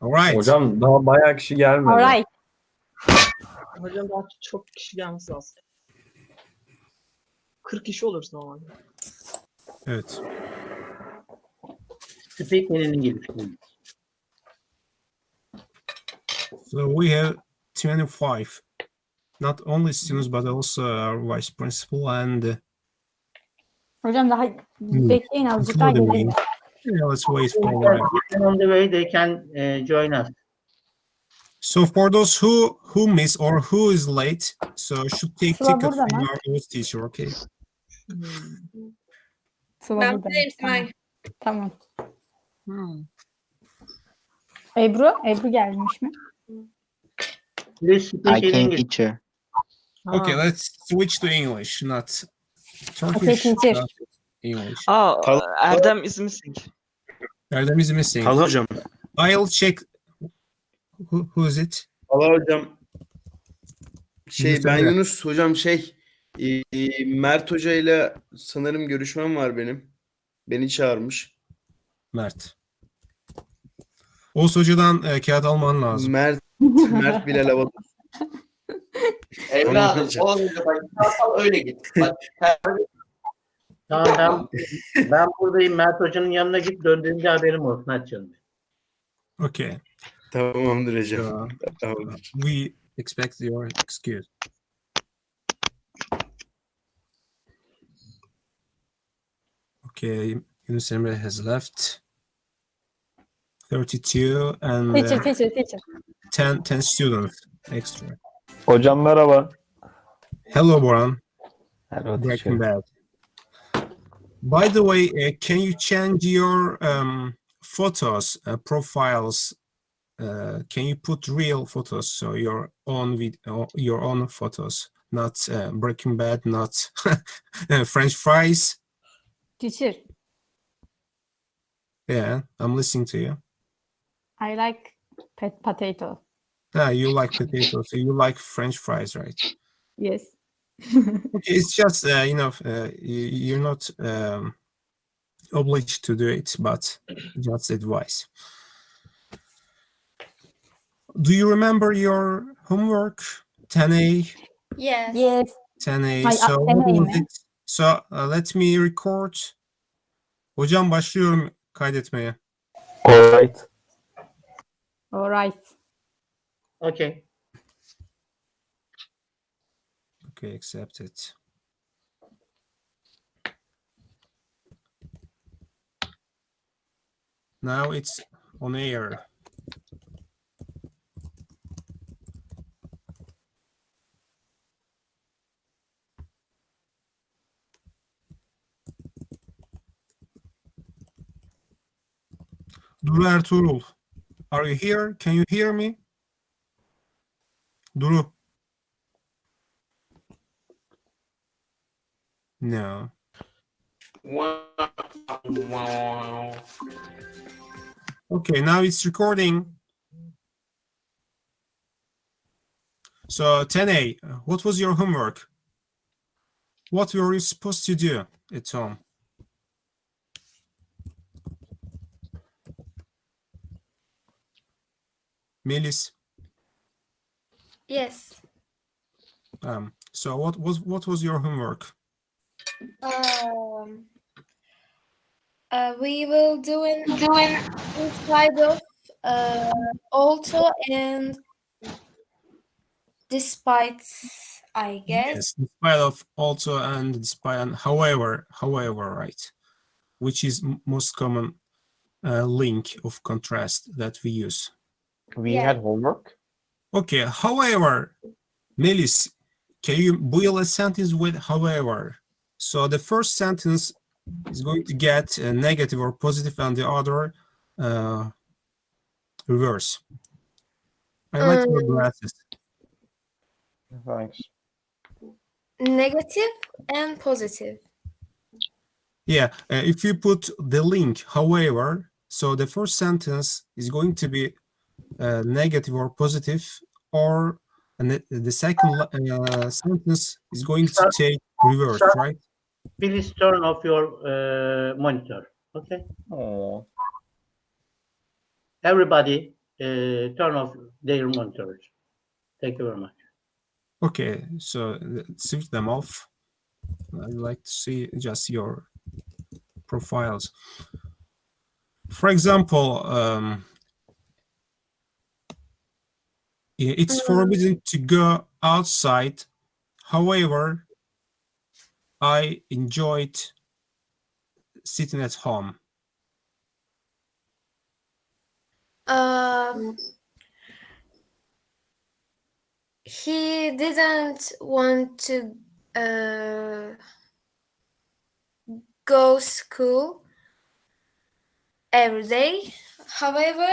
All right. Hocam daha bayağı kişi gelmedi. Alright. Hocam daha çok kişi gelmesi lazım. 40 kişi oluruz normalde. Evet. Speaking'in geliştirdi. So we have 25. Not only students but also our vice principal and Hocam daha bekleyin azıcık daha including gelelim. me. Yeah, let's wait for a while. On the way, they can join us. So for those who miss or who is late, so should take Sıla tickets burada from mı? our English teacher, okay? Sıla Ben burada. buradayım Simay. Tamam. Hmm. Ebru gelmiş mi? Please speak I in can English. teacher. Okay, let's switch to English, not Okay, Turkish. teacher. Not English. Erdem is missing. Erdem is missing. Halo hocam. I'll check. Who is it? Halo hocam. Yunus Ben Emre. Yunus hocam Mert Hoca ile sanırım görüşmem var benim. Beni çağırmış. Mert. Oğuz Hoca'dan kağıt alman lazım. Mert Bilal Havalı. Evladım olmayacak. Bak öyle git. Bak, Tamam, ben buradayım. Mert Hoca'nın yanına git. Döndüğünde haberim olsun. Hadi canım. Okay. Tamamdır hocam. Tamamdır. We expect your excuse. Okay, Yunus Emre has left. 32 and Teacher. 10 students extra. Hocam merhaba. Hello, Boran. Hello, Breaking Bad. By the way, can you change your photos, profiles? Can you put real photos, so your own photos, not Breaking Bad, not French fries? Teacher, Yeah, I'm listening to you. I like potato. You like potatoes, so you like French fries, right? Yes. Okay, it's just you're not obliged to do it, but just advice. Do you remember your homework? 10A, Yes. Yes. 10A. Ay, So 10A what was mi? it? So let me record. Hocam başlıyorum kaydetmeye. Alright. Alright. Okay. Okay, accepted. Now it's on air. Duru Ertuğrul, are you here? Can you hear me? Duru. No. Okay, now it's recording. So 10A, what was your homework? What were you supposed to do at home? Melis. Yes. So what was your homework? We will doing inside of also and despite, I guess. Yes, despite of also and despite and however, right? Which is most common link of contrast that we use. We Yeah. had homework. Okay, however, Melis, can you build a sentence with however? So the first sentence is going to get a negative or positive and the other reverse. I like your glasses. Thanks. Negative and positive. Yeah, if you put the link, however, so the first sentence is going to be negative or positive, or the second sentence is going to take reverse, right? Please turn off your monitor. Okay. Oh. Everybody, turn off their monitors. Thank you very much. Okay, so switch them off. I'd like to see just your profiles. For example, it's forbidden to go outside. However, I enjoyed sitting at home. He didn't want to go school every day. However,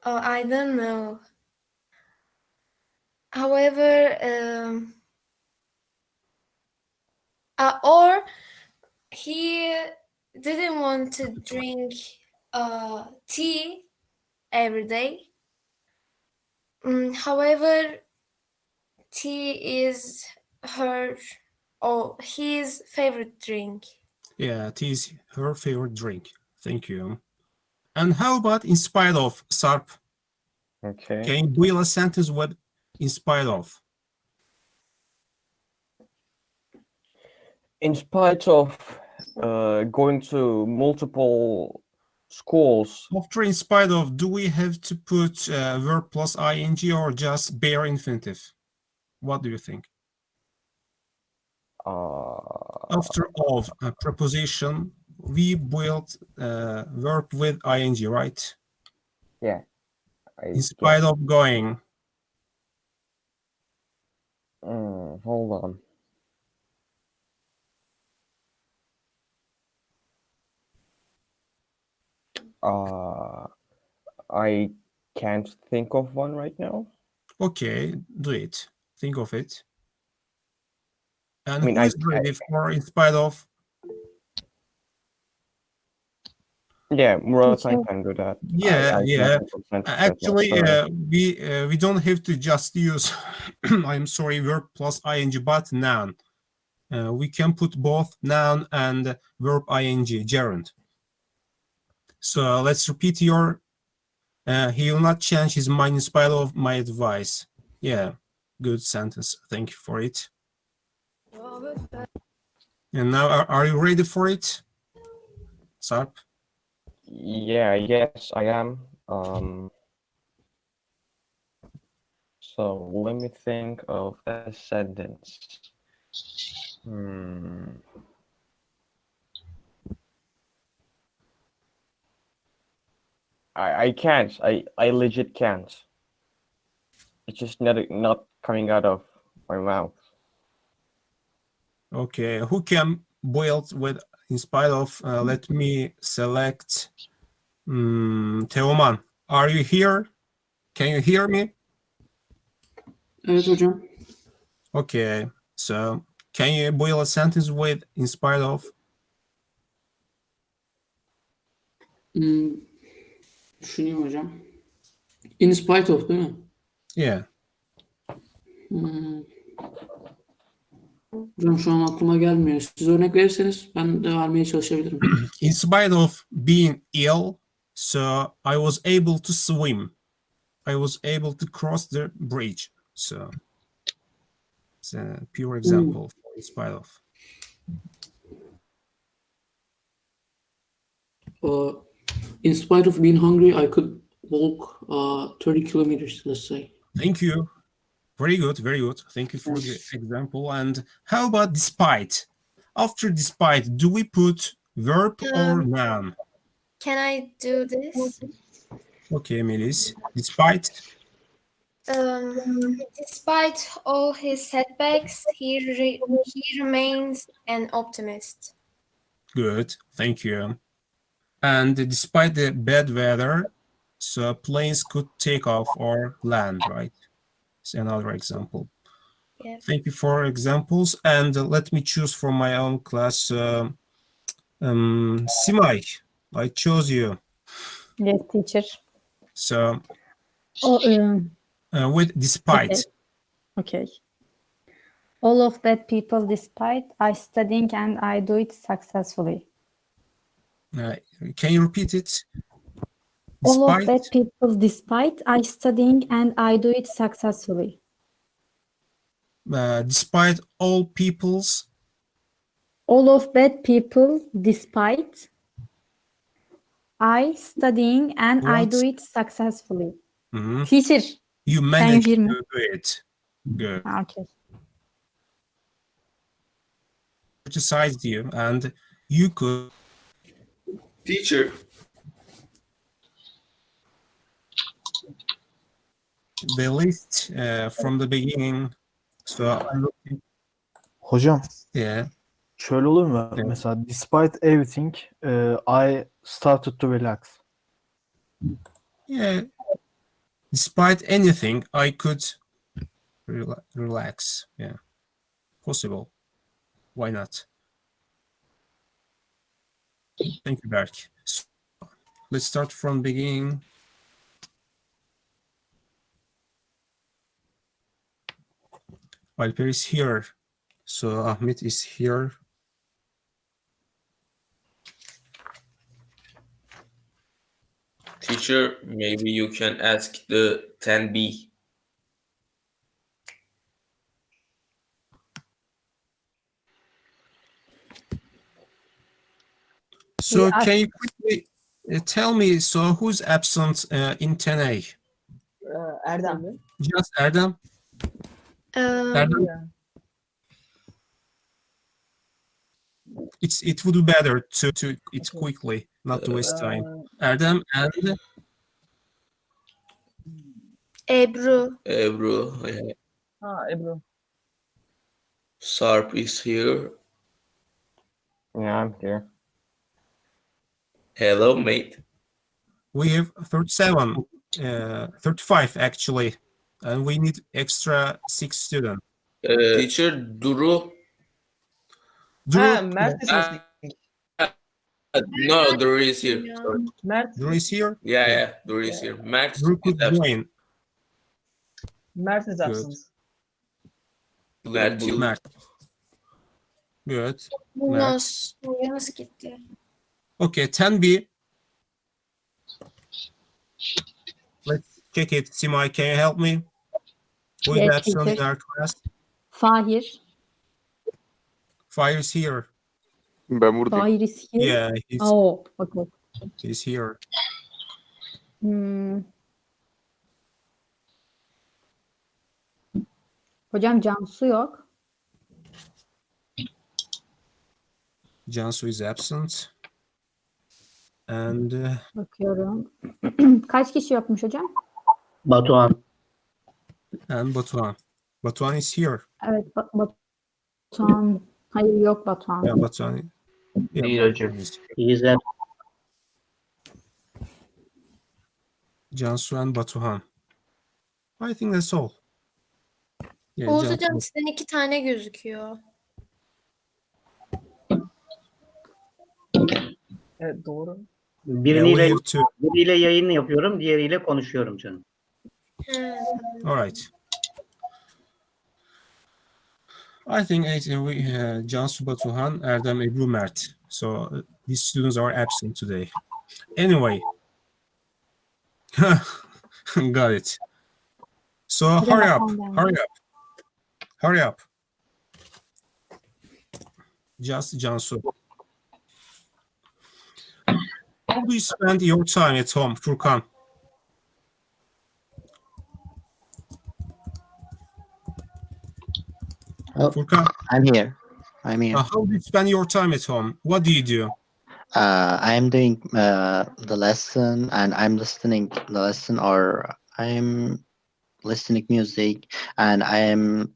I don't know. However, or he didn't want to drink tea every day. However, tea is his favorite drink. Yeah, tea is her favorite drink. Thank you. And how about in spite of, Sarp? Okay. Can you build a sentence with in spite of? In spite of going to multiple schools, After in spite of, do we have to put verb plus ing or just bare infinitive? What do you think? After of a preposition, we build verb with ing, right? yeah. In spite of going. Hold on. I can't think of one right now. Okay, do it. Think of it. And I mean, who is ready for in spite of? Yeah, Murat, I Teacher. can do that. Yeah, I yeah. can't think of sentences right now, Actually, sorry. we don't have to just use I'm sorry verb plus ing, but noun. We can put both noun and verb ing, gerund. So let's repeat your. He will not change his mind in spite of my advice. Yeah, good sentence. Thank you for it. And now, are you ready for it, Sarp? Yeah, yes, I am. So let me think of a sentence. I can't. I legit can't. It's just not coming out of my mouth. Okay, who can build with in spite of? Let me select Teoman. Are you here? Can you hear me? Evet hocam. Okay, so can you build a sentence with in spite of? Düşüneyim hocam. In spite of değil mi? Yeah. Hocam şu an aklıma gelmiyor. Siz örnek verirseniz ben de vermeye çalışabilirim. In spite of being ill, so I was able to swim. I was able to cross the bridge. So it's a pure example for in spite of. In spite of being hungry, I could walk 30 kilometers, let's say. Thank you. Very good, very good. Thank you for the example. And how about despite? After despite, do we put verb or noun? Can I do this? Okay, Melis. Despite. Despite all his setbacks, he remains an optimist. Good, thank you. And despite the bad weather, so planes could take off or land, right? It's another example. Yeah. Thank you for examples. And let me choose from my own class. Simay, I chose you. Yes, teacher. So Oh, with despite. okay. All of that people despite I studying and I do it successfully. Can you repeat it? All of Despite that people despite I studying and I do it successfully. despite all people's All of bad people despite I studying and I do What? it successfully. Mhm. Teacher. You managed hear to me? do it. Good. Okay. Criticized you, and you could Teacher. the list from the beginning. So I'm looking. Hocam Yeah. şöyle olur mu? Evet. Mesela despite everything, I started to relax. Yeah. Despite anything, I could relax. Yeah. Possible. Why not? Thank you, Berk. So, let's start from beginning. Alper is here. So Ahmet is here. Teacher, maybe you can ask the 10B. So Yeah, can you quickly tell me, so who's absent in 10A? Erdem. Just Erdem? Erdem? Yeah. It would be better to it quickly, not to waste time. Erdem and Ebru. Ebru. Yeah. Ebru. Sarp is here. Yeah, I'm here. Hello, mate. we have 37, 35 actually, and we need extra 6 students. Teacher, Duru. Mert is missing. No, Duru is here. Yeah. Sorry. Mert. Drew is here. Yeah, Duru is here. Max Drew is could absent. join. Mert is absent. Mert, Mert. Good. Yunus. Yunus gitti. Okay, 10B. Let's check it. Simay, can you help me? Who is Yes, absent in teacher. our class? Fahir. Fire is here. Ben buradayım. Fahir is here. Yeah, Oh, okay. he's here. Hocam Cansu yok. Cansu is absent. And Bakıyorum. Kaç kişi yokmuş hocam? Batuhan. Batuhan. Batuhan is here. Evet, Batuhan. Hayır, yok Batuhan. Yeah, Batuhan. Yeah, Değil Batuhan hocam. is here. He is at Cansu and Batuhan. I think that's all. Yeah, Oğuz Cansu. hocam sizden 2 tane gözüküyor. Evet doğru. Yeah, we biriyle, have two. biriyle yayın yapıyorum, diğeriyle konuşuyorum canım. He. All right. I think Cansu, Batuhan, Erdem, Ebru, Mert. So these students are absent today. Anyway. Got it. So hurry up. Hurry up. Hurry up. Just Cansu. How do you spend your time at home, Furkan? Furkan, I'm here. I'm here. how do you spend your time at home? What do you do? I'm doing the lesson and I'm listening the lesson or I'm listening music and I am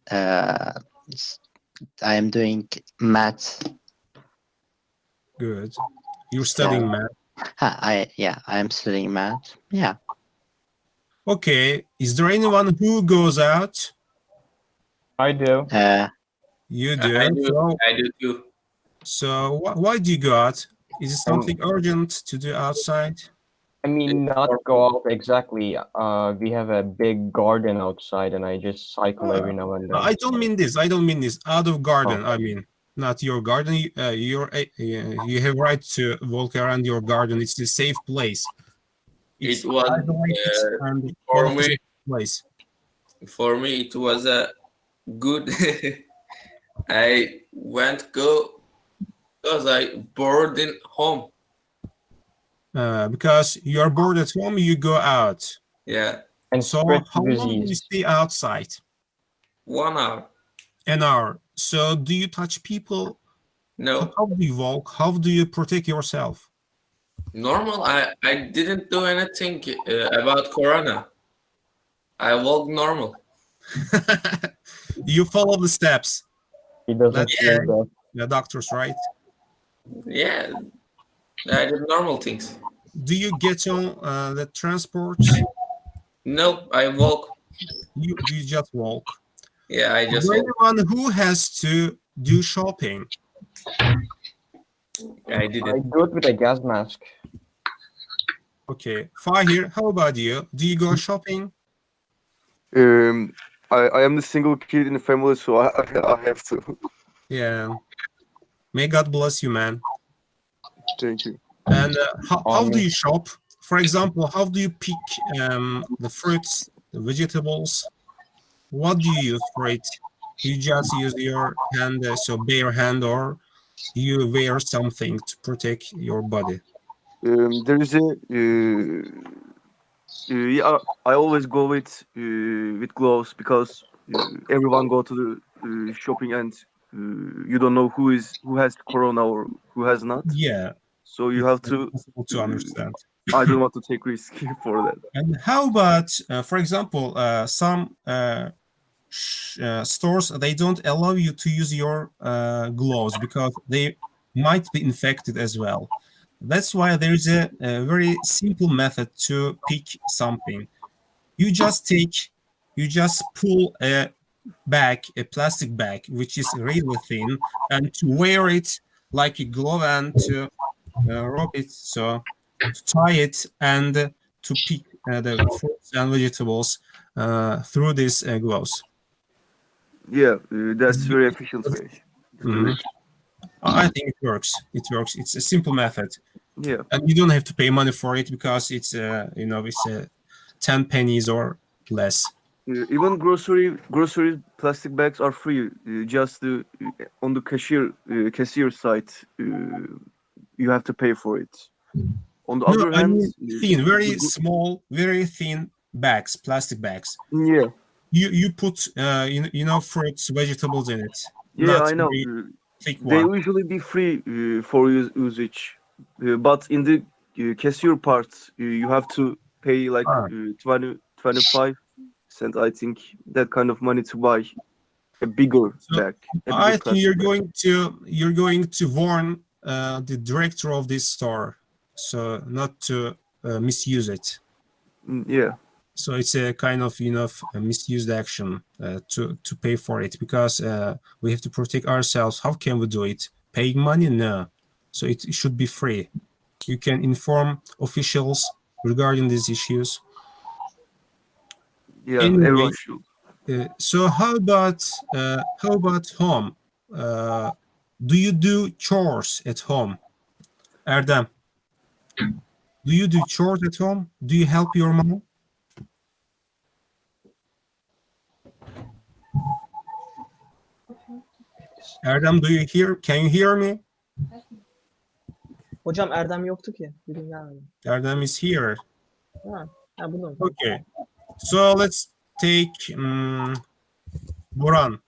doing math. Good. You're studying math. I am studying math. Yeah. Okay. Is there anyone who goes out? I do. You do. I do. So, I do too. so why do you go out? Is it something urgent to do outside? I mean, not go out exactly. We have a big garden outside, and I just cycle every now and then. I don't mean this. I don't mean this. Out of garden, I mean, not your garden. You have right to walk around your garden. It's a safe place. It's It was isolated and for one of the me. safest place. For me, it was a good. I went go because I bored in home. Because you're bored at home, you go out. Yeah, And So spread how long do you disease. stay outside? 1 hour. An hour. So do you touch people? No, How do you walk? How do you protect yourself? normal. I didn't do anything about corona. I walk normal. You follow the steps. He doesn't That's use that. the doctors, right? Yeah, I did normal things. Do you get on the transport? No, I walk. You just walk. Yeah, I just For walk. anyone who has to do shopping, I did I it. do it with a gas mask. okay. Fahir, how about you? Do you go shopping? I am the single kid in the family, so I have to. Yeah. May God bless you, man. Thank you. And how do Amen. you shop? For example, how do you pick the fruits, the vegetables? What do you use for it? You just use your hand, so bare hand, or you wear something to protect your body? There is a yeah, I always go with gloves because everyone go to the shopping and you don't know who has corona or who has not. Yeah, So you it's have to. possible to understand. I don't want to take risk for that. And how about, for example, some stores, they don't allow you to use your gloves because they might be infected as well. That's why there is a very simple method to pick something. You just pull a bag, a plastic bag, which is really thin, and to wear it like a glove and to rub it, so to tie it and to pick the fruits and vegetables through these gloves. Yeah, that's very efficient way. Mhm. I think it works. It works. It's a simple method, Yeah. and you don't have to pay money for it because it's it's 10 pennies or less. Even grocery plastic bags are free. Just on the cashier side, you have to pay for it. On the No, other I hand, mean thin, very small, very thin bags, plastic bags. yeah, You put fruits, vegetables in it. yeah, Not I know. very thick They one. usually be free for usage, but in the cashier part, you have to pay like 25 cent, I think, that kind of money to buy a bigger So bag. I think you're going to warn the director of this store, so not to misuse it. Yeah. So it's a kind of a misused action to pay for it because we have to protect ourselves. How can we do it? Paying money? No. So it should be free. You can inform officials regarding these issues. Yeah, Anyway, everyone should. so how about home? Do you do chores at home? Erdem, do you do chores at home? Do you help your mom? Erdem, can you hear me? Hocam Erdem yoktu ki. Bugün gelmedi. Erdem is here. Ha bunu. Okay. So let's take Buran.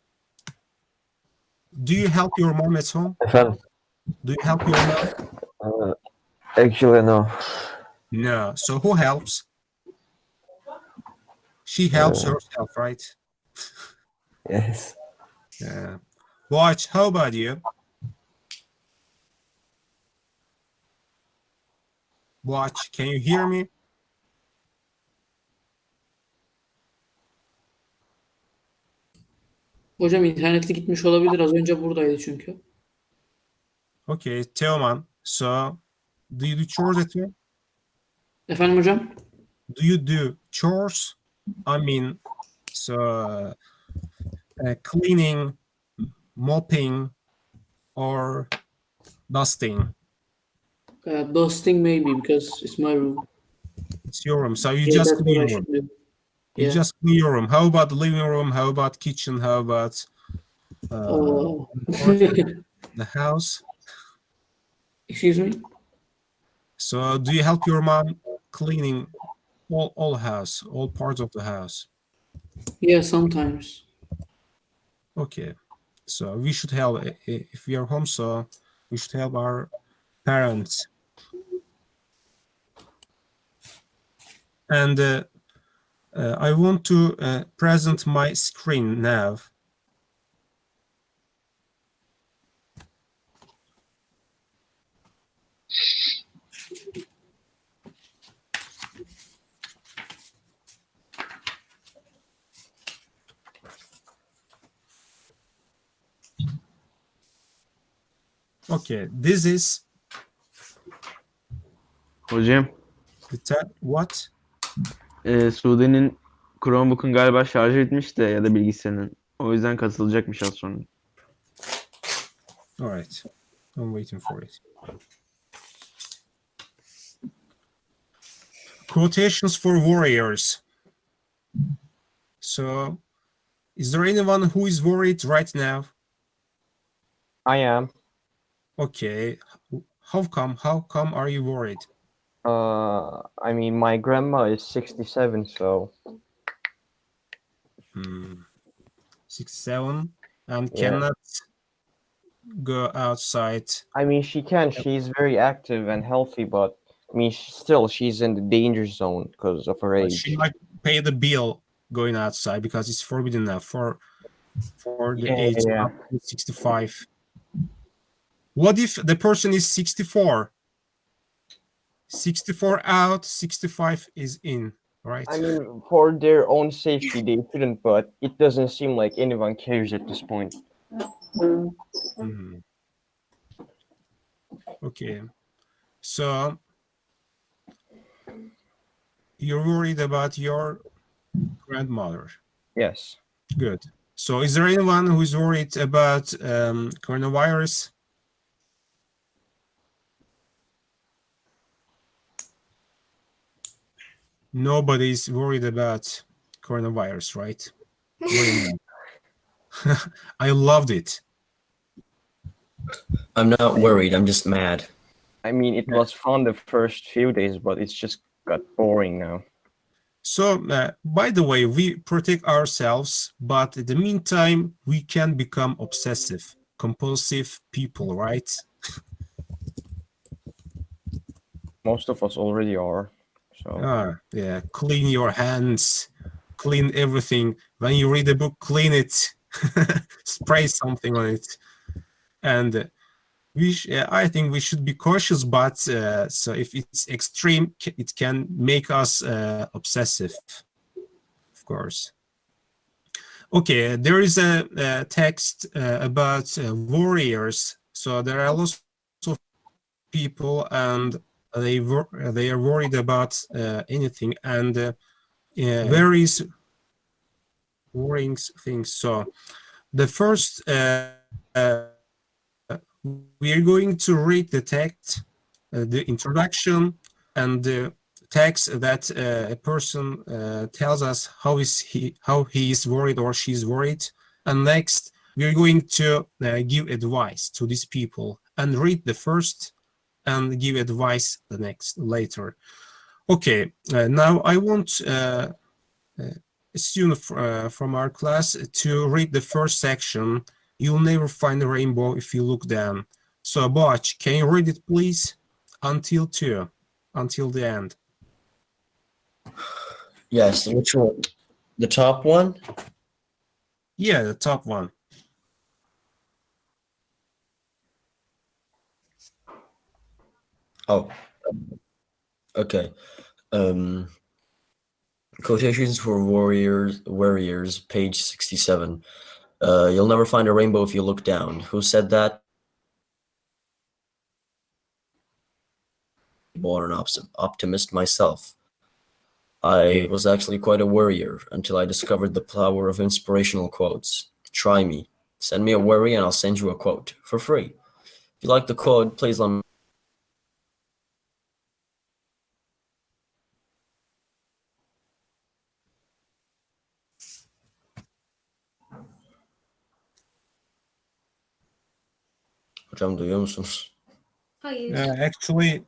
Do you help your mom at home? Efendim? Do you help your mom? Actually, no. No. So who helps? She helps herself, right? Yes. Yeah. Watch, how about you? Watch, can you hear me? Hocam interneti gitmiş olabilir. Az önce buradaydı çünkü. Okay, Teoman. So, do you do chores at home? Efendim hocam? Do you do chores? I mean, cleaning, mopping, or dusting. Dusting maybe because it's my room. It's your room, so you Yeah, just that's clean what I your room. should do. You Yeah. just clean your room. How about the living room? How about kitchen? How about the house? Excuse me? So do you help your mom cleaning all house, all parts of the house? Yeah, sometimes. Okay, so we should help if we are home. So we should help our parents. And I want to present my screen now. Okay, this is Hocam, what? Sude'nin Chromebook'un galiba şarjı bitmiş de ya da bilgisayarının. O yüzden katılacakmış az sonra. All right, I'm waiting for it. Quotations for warriors. So, is there anyone who is worried right now? I am. Okay, how come are you worried? I mean, my grandma is 67, so 67 and Yeah. cannot go outside. I mean, she can. She's very active and healthy, but I mean, she's in the danger zone because of her age. She might pay the bill going outside because it's forbidden now for the age up to 65. What if the person is 64? 64 out, 65 is in, right? I mean, for their own safety, they shouldn't, but it doesn't seem like anyone cares at this point. Mhm. Okay, so you're worried about your grandmother. Yes. Good. So is there anyone who is worried about coronavirus? Nobody's worried about coronavirus, right? I loved it. I'm not worried. I'm just mad. I mean, it was fun the first few days, but it's just got boring now. So, by the way, we protect ourselves, but in the meantime, we can become obsessive, compulsive people, right? Most of us already are. So. Yeah, clean your hands, clean everything. When you read a book, clean it, spray something on it. And I think we should be cautious, but so if it's extreme, it can make us obsessive, of course. Okay, there is a text about warriors. So there are lots of people, and they are worried about anything, and various worrying things. So the first. We are going to read the text, the introduction, and the text that a person tells us how he is worried or she's worried. And next, we are going to give advice to these people and read the first and give advice the next later. Okay, now I want a student from our class to read the first section. You'll never find a rainbow if you look down. So, Boch, can you read it, please? Until the end. Yes, which one? The top one? Yeah, the top one. Oh, okay. Quotations for warriors, page 67. You'll never find a rainbow if you look down. Who said that? born an optimist myself. I was actually quite a worrier until I discovered the power of inspirational quotes. Try me. Send me a worry and I'll send you a quote for free. If you like the quote, please let me. Hocam duyuyor musunuz? Hayır. Actually,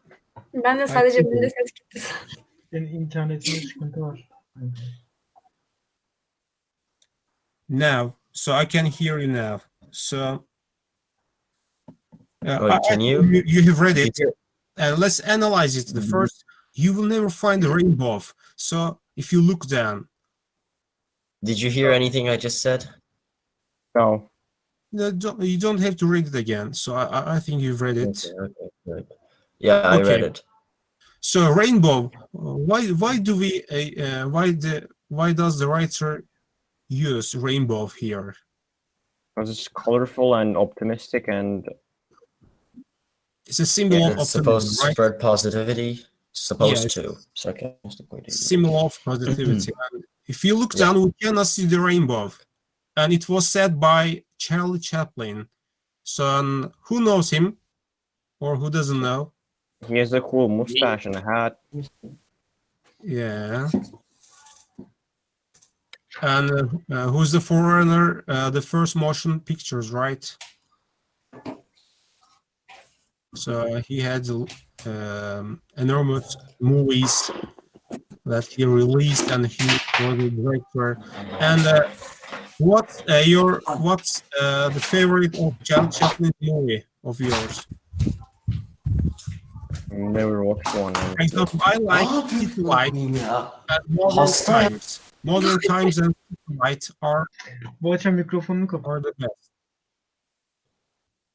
Ben de sadece think- birinde ses gitti. Senin internetinde sıkıntı var. now, so I can hear you now. So, Wait, can you? you have read Did it, you and let's analyze it. The first, you will never find the rainbow. So, if you look down, Did you hear anything I just said? No. you don't have to read it again. So, I think you've read it. Okay, good. Yeah, I read Okay. it. So, rainbow. Why does the writer use rainbow here? Because it's colorful and optimistic and It's a symbol of It's supposed optimism, to right? spread positivity. Supposed Yes. to. Sarcastically. Symbol of positivity. And if you look Yeah. down, we cannot see the rainbow. And it was said by Charlie Chaplin. So who knows him or who doesn't know? he has a cool mustache and a hat. Yeah. And who's the forerunner? The first motion pictures, right? So he had enormous movies that he released, and he was a director. And what's the favorite of Charlie Chaplin movie of yours? Never watched one. For example, I like City Light and Modern Times. Modern Times and City Light are Boğaçan mikrofonunu kapat. the best.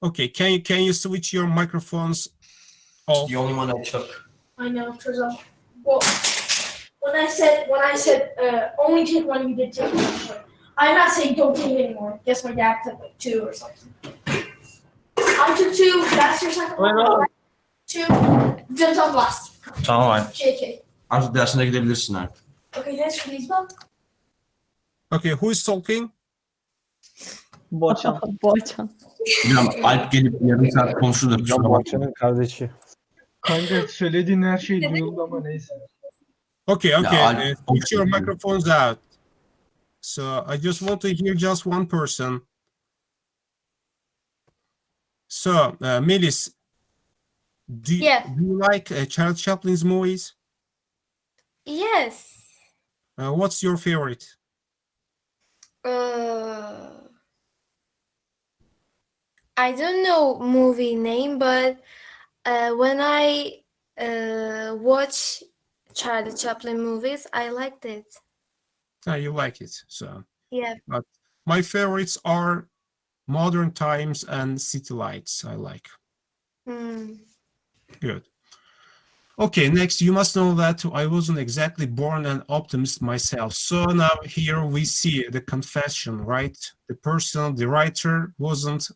Okay, can you switch your microphones off? The only one I took. I know, because well, when I said only take one, you did take one. I'm not saying don't take it anymore. Guess my dad took like 2 or something. I took 2. That's your second one. 2. Just on last. Tamam abi. JK. Artık dersine gidebilirsin artık. Okay, thanks for these, Bob. Okay, who is talking? Boğaçan. Boğaçan. Bilmem Alp gelip yarım saat konuştu da kusura bakma. Boğaçan'ın kardeşi. Kanka söylediğin her şey duyuldu ama neyse. Okay, I- switch your microphones out. So I just want to hear just one person. So, Melis, do you like Charles Chaplin's movies? Yes. What's your favorite? I don't know movie name, but when I watch Charlie Chaplin movies, I liked it. You like it, so. Yeah. But my favorites are Modern Times and City Lights. I like. Good. Okay, next, you must know that I wasn't exactly born an optimist myself. So now here we see the confession, right? The person, the writer wasn't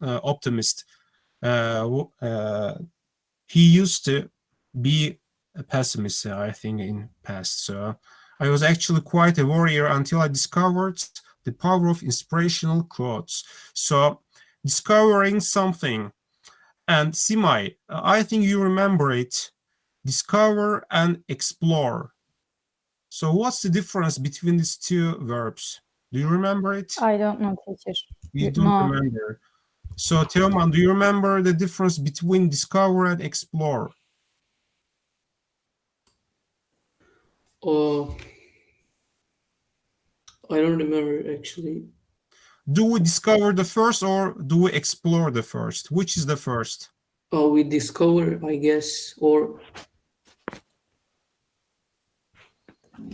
optimist. He used to be a pessimist, I think, in past. So I was actually quite a warrior until I discovered the power of inspirational quotes. So discovering something. And Simai, I think you remember it. Discover and explore. So what's the difference between these two verbs? Do you remember it? I don't know, teacher. You don't No. remember. So Teoman, do you remember the difference between discover and explore? I don't remember actually. Do we discover the first or do we explore the first? Which is the first? We discover, I guess, or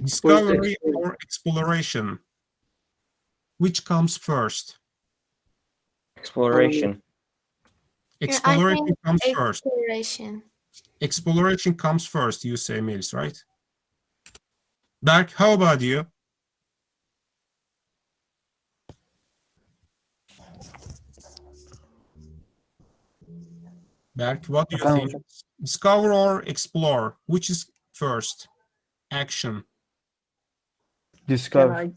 Discovery or exploration? Which comes first? Exploration. Exploration comes first. Exploration. Exploration comes first, you say, Melis, right? Berk, how about you? Berk, what do you Efendim think? hocam? Discover or explore? Which is first? Action. Discover.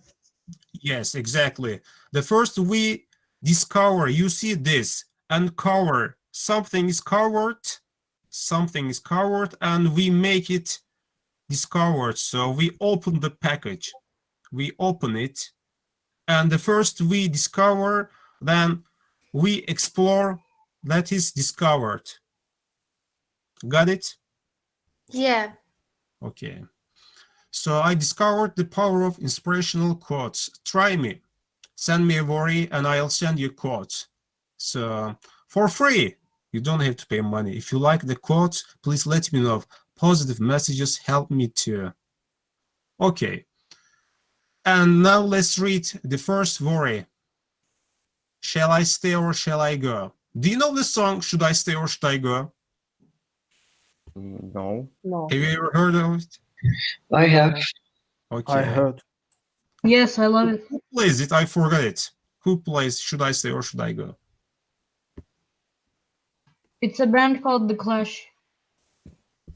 Yes, exactly. The first we discover, you see this, uncover. Something is covered, and we make it discovered. So we open the package, we open it, and the first we discover, then we explore, that is discovered. Got it? Yeah. Okay. So I discovered the power of inspirational quotes. Try me. Send me a worry and I'll send you quotes. So for free. You don't have to pay money. If you like the quotes, please let me know. Positive messages help me too. Okay. And now let's read the first worry. Shall I stay or shall I go? Do you know the song Should I Stay or Should I Go? No. No. Have you ever heard of it? I have. Okay. I heard. Yes, I love it. Who plays it? I forgot it. Who plays Should I Stay or Should I Go? It's a band called The Clash.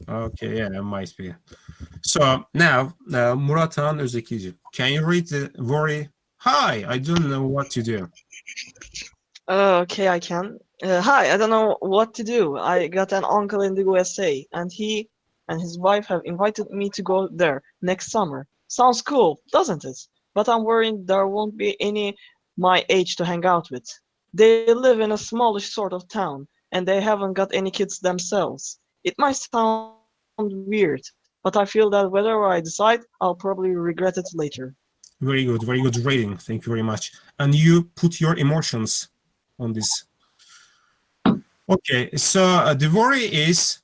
Okay, yeah, it might be. So now, Muratan Özekici, can you read the worry? Hi, I don't know what to do. Okay, I can. Hi, I don't know what to do. I got an uncle in the USA, and he and his wife have invited me to go there next summer. Sounds cool, doesn't it? But I'm worried there won't be any my age to hang out with. They live in a smallish sort of town, and they haven't got any kids themselves. It might sound weird, but I feel that whatever I decide, I'll probably regret it later. Very good rating. Thank you very much. And you put your emotions on this. Okay, so the worry is,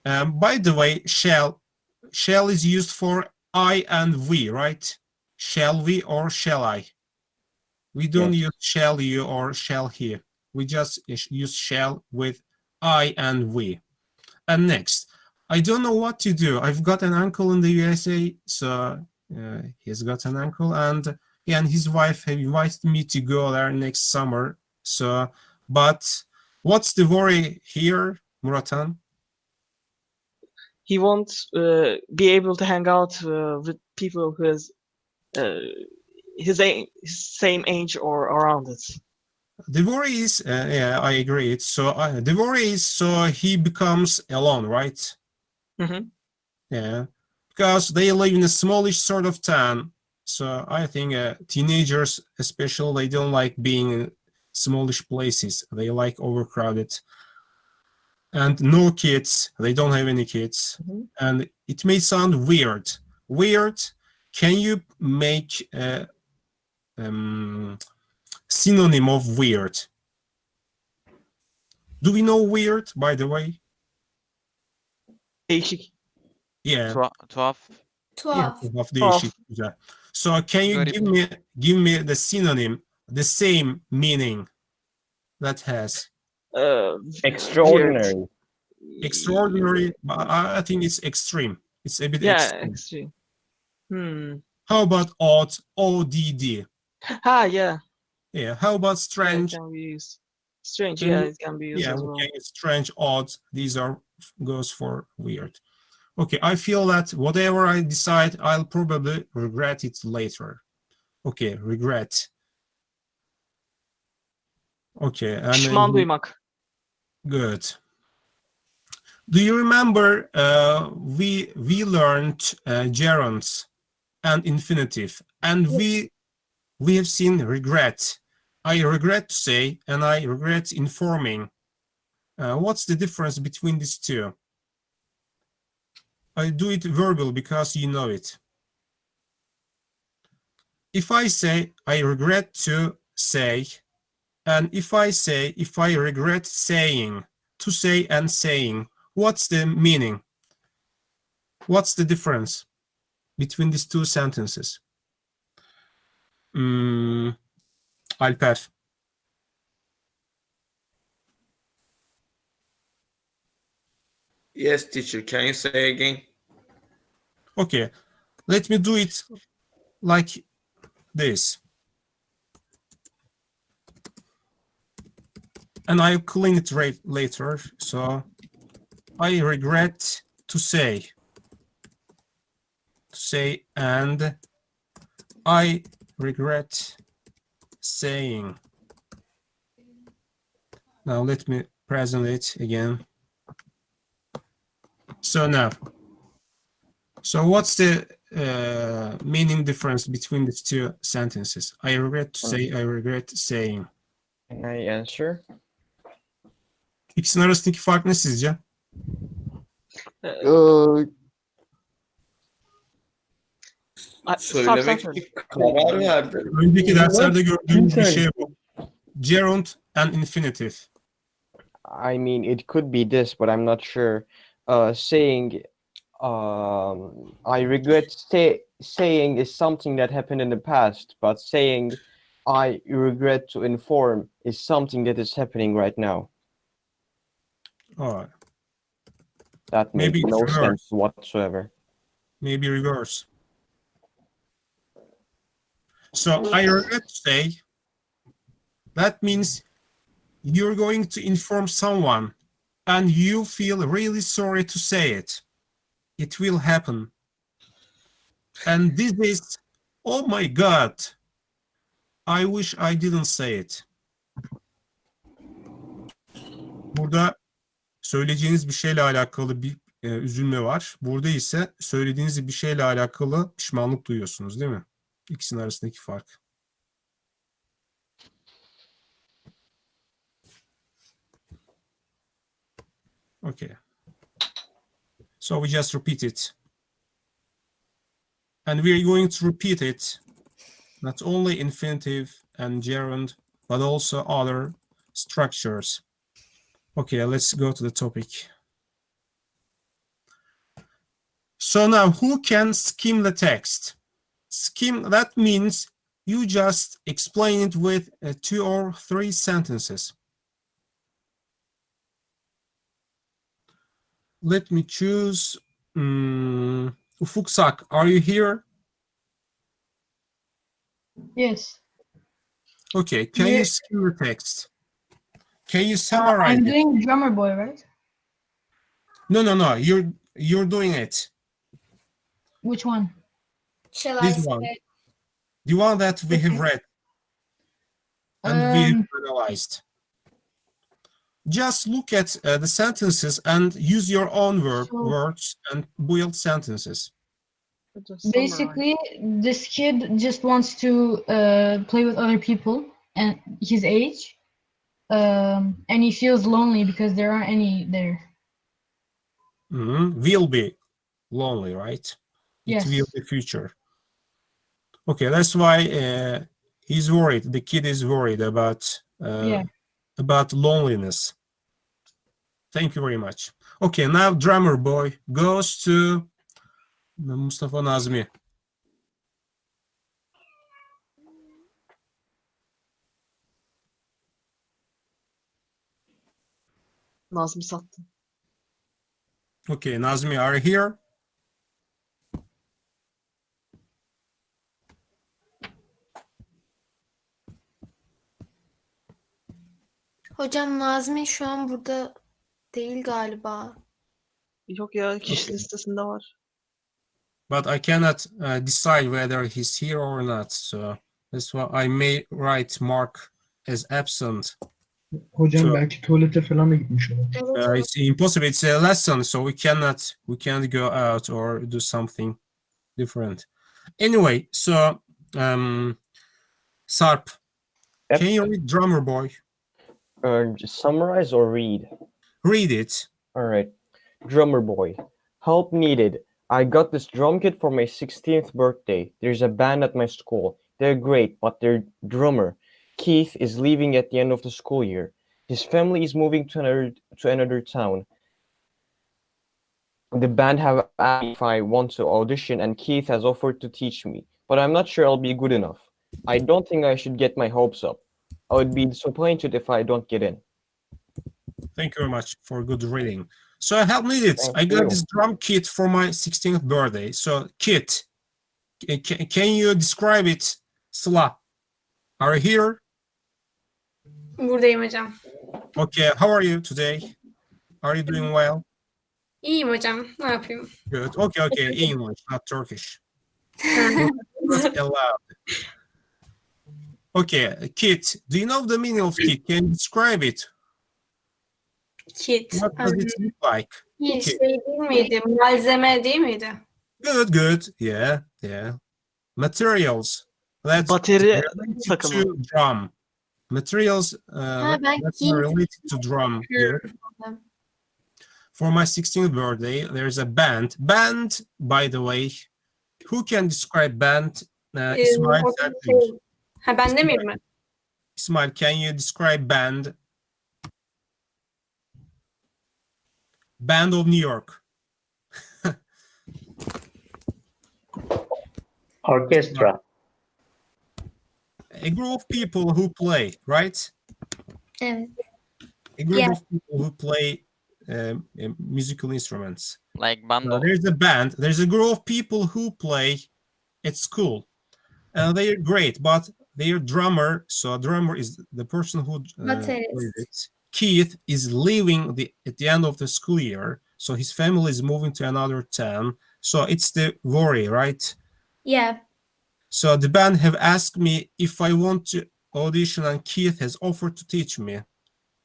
by the way, shall is used for I and we, right? Shall we or shall I? We don't Yes. use shall you or shall he. We just use shall with I and we. And next, I don't know what to do. I've got an uncle in the USA, so he's got an uncle, and he and his wife have invited me to go there next summer. So, but what's the worry here, Muratan? He won't be able to hang out with people who is his same age or around it. The worry is, yeah, I agree. So the worry is, so he becomes alone, right? Mm-hmm. Yeah, because they live in a smallish sort of town. So I think teenagers, especially, they don't like being in smallish places. They like overcrowded. And no kids. They don't have any kids. Mm-hmm. And it may sound weird. Weird. Can you make a synonym of weird? Do we know weird, by the way? Değişik. Yeah. Tuhaf. Yeah, Tuhaf. tuhaf, değişik, güzel. So can you Garip. give me the synonym, the same meaning that has? Extraordinary. Extraordinary. I think it's extreme. It's a bit Yeah, extreme. extreme. How about odd? ODD. Yeah. Yeah. How about Yeah, it strange? can be used. Strange, Can yeah, you- it can be used Yeah. as well. Okay. Strange, odd. These are goes for weird. Okay. I feel that whatever I decide, I'll probably regret it later. Okay. Regret. Okay. And Pişman then duymak. good. Do you remember we learned gerunds and infinitive, and we have seen regret. I regret to say, and I regret informing. What's the difference between these two? I do it verbal because you know it. If I say I regret to say, and if I regret saying, to say and saying, what's the meaning? What's the difference between these two sentences? Alper. Yes, teacher. Can you say again? Okay, let me do it like this. and I'll clean it later. So I regret to say, and I regret saying. Now let me present it again. So now, so what's the meaning difference between these two sentences? I regret to say, I regret saying. Can I answer? İkisinin arasındaki fark ne sizce? Söylemek için karar verdi. Önceki derslerde gördüğümüz bir şey bu. Gerund and infinitive. I mean, it could be this, but I'm not sure. Saying, I regret saying is something that happened in the past, but saying, I regret to inform is something that is happening right now. All right. That makes no sense whatsoever. Maybe reverse. So I regret to say, that means you're going to inform someone and you feel really sorry to say it. It will happen. And this is, oh my God, I wish I didn't say it. Burada söyleyeceğiniz bir şeyle alakalı bir üzülme var. Burada ise söylediğiniz bir şeyle alakalı pişmanlık duyuyorsunuz, değil mi? İkisinin arasındaki fark. Okay. So we just repeat it. And we're going to repeat it, not only infinitive and gerund, but also other structures. Okay, let's go to the topic. So now, who can skim the text? Skim, that means you just explain it with 2 or 3 sentences. Let me choose Ufuk, are you here? Yes. Okay, can you skim the text? Can you summarize I'm it? doing Drummer Boy, right? No, you're doing it. Which one? Shall This I one. say? The one that we have read and we have analyzed. Just look at the sentences and use your own words and build sentences. Basically, this kid just wants to play with other people and his age, and he feels lonely because there aren't any there. Will be lonely, right? Yes. It will be future. Okay, that's why he's worried. The kid is worried about loneliness. Thank you very much. Okay, now Drummer Boy goes to Mustafa Nazmi. Nazmi sattı. Okay, Nazmi, are you here? Hocam Nazmi şu an burada değil galiba. Yok ya, kişi listesinde var. But I cannot decide whether he's here or not. So that's why I may write Mark as absent. Hocam belki tuvalete falan da gitmiş olur. It's impossible. It's a lesson, so we can't go out or do something different. Anyway, so Sarp, can you read Drummer Boy? Just summarize or read? Read it. All right. Drummer Boy. Help needed. I got this drum kit for my 16th birthday. There's a band at my school. They're great, but their drummer, Keith, is leaving at the end of the school year. His family is moving to another town. The band have asked me if I want to audition, and Keith has offered to teach me, but I'm not sure I'll be good enough. I don't think I should get my hopes up. I would be disappointed if I don't get in. Thank you very much for good reading. So help needed. Thank I got you. this drum kit for my 16th birthday. So kit, can you describe it? Sıla, are you here? Buradayım hocam. Okay, how are you today? Are you doing well? İyiyim hocam. Ne yapayım? Good. Okay. English, not Turkish. Not allowed. Okay, kit. Do you know the meaning of kit? Can you describe it? Kit. What does it look like? Şey Kit. değil miydi? Malzeme değil miydi? Good. Yeah. Materials. That's Bateri related takımı. to drum. Materials Ha, ben that's kit. related to drum. Good. For my 16th birthday, there's a band. Band, by the way, who can describe band? İsmail, sen think. Ha, ben de miyim ben? İsmail, can you describe band? Band of New York. Orchestra. A group of people who play, right? Evet. A group Yeah. of people who play musical instruments. Like bando. There's a band. There's a group of people who play at school. They are great, but their drummer, so a drummer is the person who plays it. Keith is leaving at the end of the school year, so his family is moving to another town. So it's the worry, right? Yeah. So the band have asked me if I want to audition, and Keith has offered to teach me.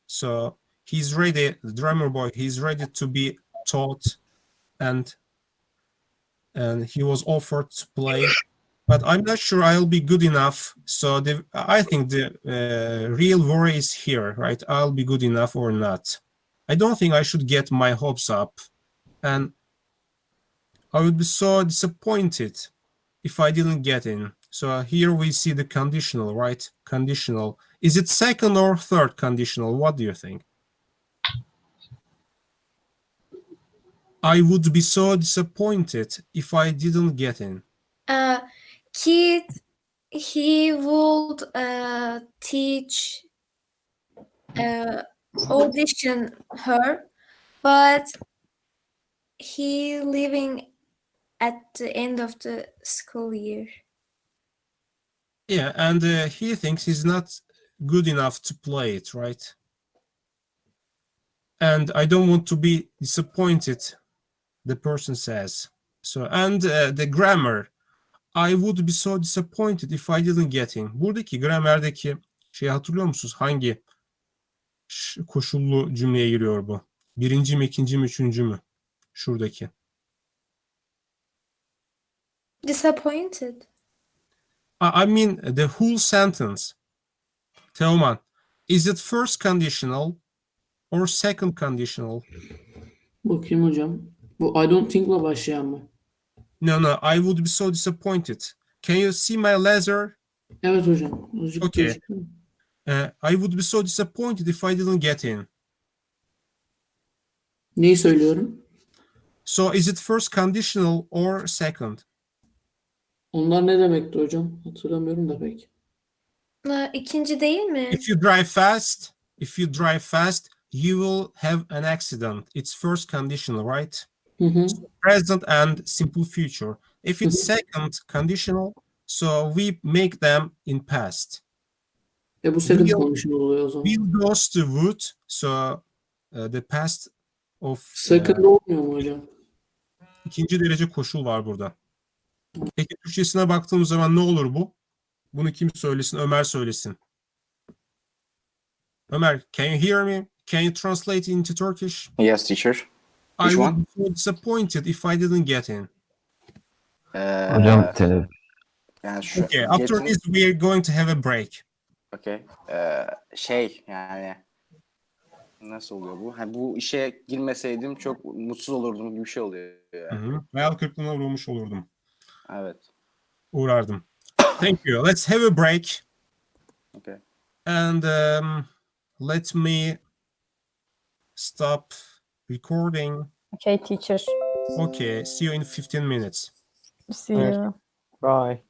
So he's ready, the drummer boy, he's ready to be taught, and he was offered to play. But I'm not sure I'll be good enough. So I think the real worry is here, right? I'll be good enough or not. I don't think I should get my hopes up. And I would be so disappointed if I didn't get in. So here we see the conditional, right? Conditional. Is it second or third conditional? What do you think? I would be so disappointed if I didn't get in. Keith, he would teach audition her, but he leaving at the end of the school year. Yeah, and he thinks he's not good enough to play it, right? And I don't want to be disappointed, the person says. So, and the grammar, I would be so disappointed if I didn't get in. Buradaki gramerdeki şeyi hatırlıyor musunuz? Hangi koşullu cümleye giriyor bu? Birinci mi, ikinci mi, üçüncü mü? Şuradaki. Disappointed. I mean the whole sentence. Teoman, is it first conditional or second conditional? Bakayım hocam. Bu I don't think'la başlayan mı? No, I would be so disappointed. Can you see my laser? Evet hocam. Azıcık Okay. gözüküyor. I would be so disappointed if I didn't get in. Neyi söylüyorum? So is it first conditional or second? Onlar ne demekti hocam? Hatırlamıyorum da pek. İkinci değil mi? If you drive fast, you will have an accident. It's first conditional, right? So present and simple future. If it's second conditional, so we make them in past. Bu second conditional oluyor o zaman. Will goes to would, so the past of... Second olmuyor mu hocam? İkinci derece koşul var burada. Peki Türkçesine baktığımız zaman ne olur bu? Bunu kim söylesin? Ömer söylesin. Ömer, can you hear me? Can you translate into Turkish? Yes, teacher. I would be so disappointed if I didn't get in. Hocam Yani şu Okay, after this we are going to have a break. Okay. Yani nasıl oluyor bu? Hani bu işe girmeseydim çok mutsuz olurdum gibi bir şey oluyor. Yani. Hayal kırıklığına uğramış olurdum. Evet. Uğrardım. Thank you. Let's have a break. Okay. And let me stop recording. Okay, teacher. Okay, see you in 15 minutes. See you. Bye.